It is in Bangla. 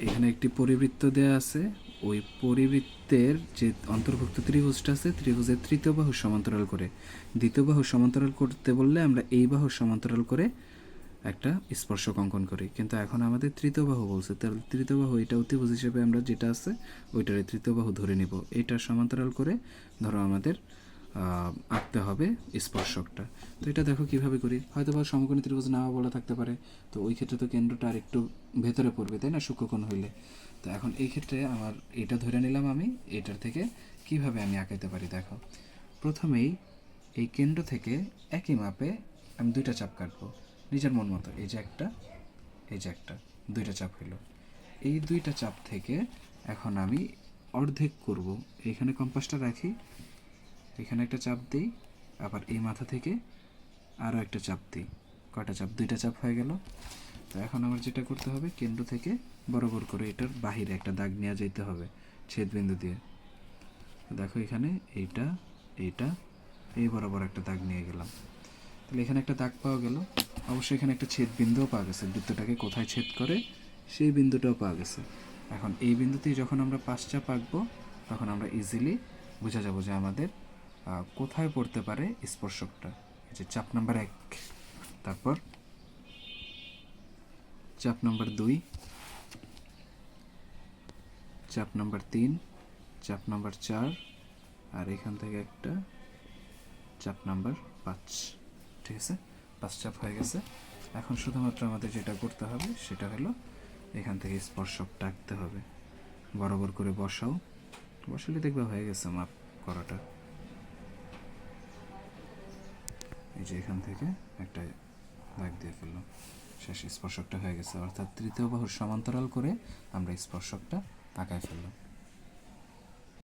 এখানে একটি পরিবৃত্ত দেয়া আছে, ওই পরিবৃত্তের যে অন্তর্ভুক্ত ত্রিভুজটা আছে ত্রিভুজের তৃতীয় বাহু সমান্তরাল করে, দ্বিতীয় বাহু সমান্তরাল করতে বললে আমরা এই বাহু সমান্তরাল করে একটা স্পর্শক অঙ্কন করি, কিন্তু এখন আমাদের তৃতীয় বাহু বলছে, তাহলে তৃতীয় বাহু এটা ত্রিভুজ হিসেবে আমরা যেটা আছে ওইটারে তৃতীয় বাহু ধরে নিব। এটা সমান্তরাল করে ধরো আমাদের আঁকতে হবে স্পর্শকটা। তো এটা দেখো কিভাবে করি, হয়তো বা সমকোণী ত্রিভুজ নাও বলা থাকতে পারে, তো ওই ক্ষেত্রে তো কেন্দ্রটা আর একটু ভেতরে পড়বে, তাই না, সূক্ষ্মকোণ হইলে। তো এখন এই ক্ষেত্রে আমার এটা ধরে নিলাম, আমি এটার থেকে কিভাবে আমি আঁকাইতে পারি দেখো। প্রথমেই এই কেন্দ্র থেকে একই মাপে আমি দুইটা চাপ কাটবো নিজের মন মতো, এই যে একটা, এই যে একটা, দুইটা চাপ হইল। এই দুইটা চাপ থেকে এখন আমি অর্ধেক করব, এইখানে কম্পাসটা রাখি, এখানে একটা চাপ দিই, আবার এই মাথা থেকে আরও একটা চাপ দিই, কয়টা চাপ, দুইটা চাপ হয়ে গেল। তো এখন আমার যেটা করতে হবে, কেন্দ্র থেকে বরাবর করে এটার বাহিরে একটা দাগ নেওয়া যেতে হবে ছেদবিন্দু দিয়ে। দেখো এখানে এইটা, এইটা, এই বরাবর একটা দাগ নিয়ে গেলাম, তাহলে এখানে একটা দাগ পাওয়া গেল। অবশ্যই এখানে একটা ছেদ বিন্দুও পাওয়া গেছে, বৃত্তটাকে কোথায় ছেদ করে সেই বিন্দুটাও পাওয়া গেছে। এখন এই বিন্দুতেই যখন আমরা 5 চাপ আঁকবো তখন আমরা ইজিলি বোঝা যাবো যে আমাদের কোথায় পড়তে পারে স্পর্শকটা। এই যে চাপ নাম্বার 1, তারপর চাপ নাম্বার 2, চাপ নাম্বার 3, চাপ নাম্বার 4, আর এখান থেকে একটা চাপ নাম্বার 5। ঠিক আছে, 5 চাপ হয়ে গেছে। এখন শুধুমাত্র আমাদের যেটা করতে হবে সেটা হলো এখান থেকে স্পর্শকটা আঁকতে হবে, বরাবর করে বসাও, বসালে দেখবা হয়ে গেছে মাপ করাটা। এই যে এখান থেকে একটা দাগ দিয়ে ফেললাম, শেষ, স্পর্শকটা হয়ে গেছে। অর্থাৎ তৃতীয় বাহুর সমান্তরাল করে আমরা স্পর্শকটা আঁকায় ফেললাম।